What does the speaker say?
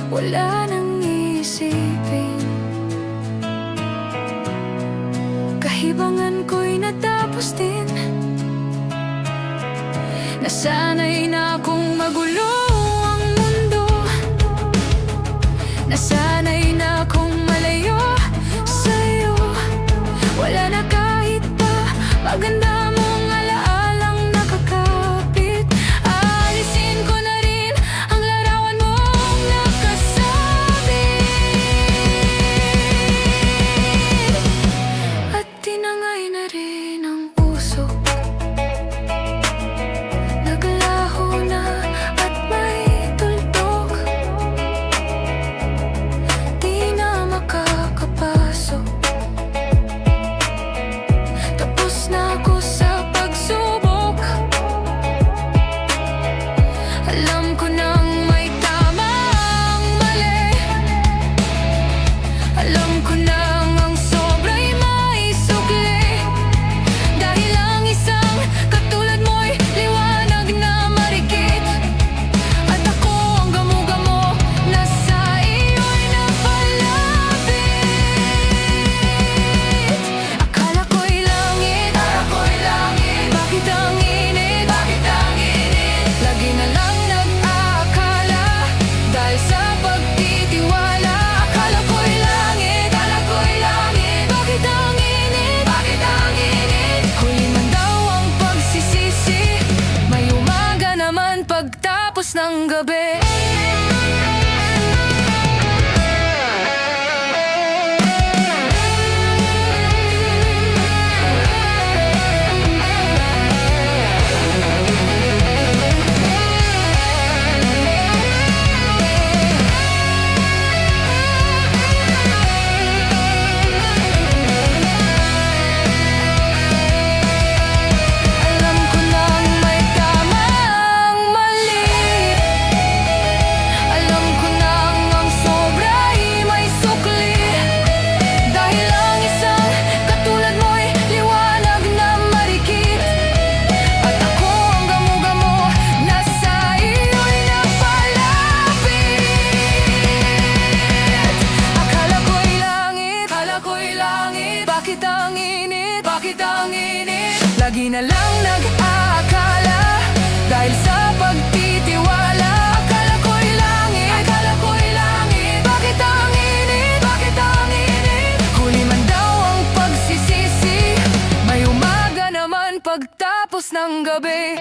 wala nang iisipin. Kahibangan ko'y natapos din. Nasanay na akong magulo ang mundo. Nasanay na akong malayo sa'yo. Wala na kahit pa maganda mong alaalang nakakapit. Aalisin ko na rin ang larawan mong nakasabit. At tinangay na rin ang puso. Naglaho na at may tuldok. Di na makakapasok. Tapos na ako sa pagsubok. Alam ko nang may tama ang mali. Alam ko nang ang sobra'y may sukli. Dahil ang isang katulad mo'y liwanag na marikit. At ako ang gamo-gamo na sa iyo'y napalapit. Akala ko'y langit, bakit ang init? Lagi na lang nag-aakala dahil sa pagtitiwala. Akala ko'y langit, bakit ang init? Huli man daw ang pagsisisi, may umaga naman pagtapos ng gabi. Alam ko nang may tama ang mali. Alam ko nang ang sobra'y may sukli. Dahil ang isang katulad mo'y liwanag na marikit. At ako ang gamo-gamo na sa iyo'y napalapit. Akala ko'y langit, bakit ang init? Lagi na lang nag-aakala dahil sa pagtitiwala. Akala ko'y langit, bakit ang init? Huli man daw ang pagsisisi, may umaga naman pagtapos ng gabi.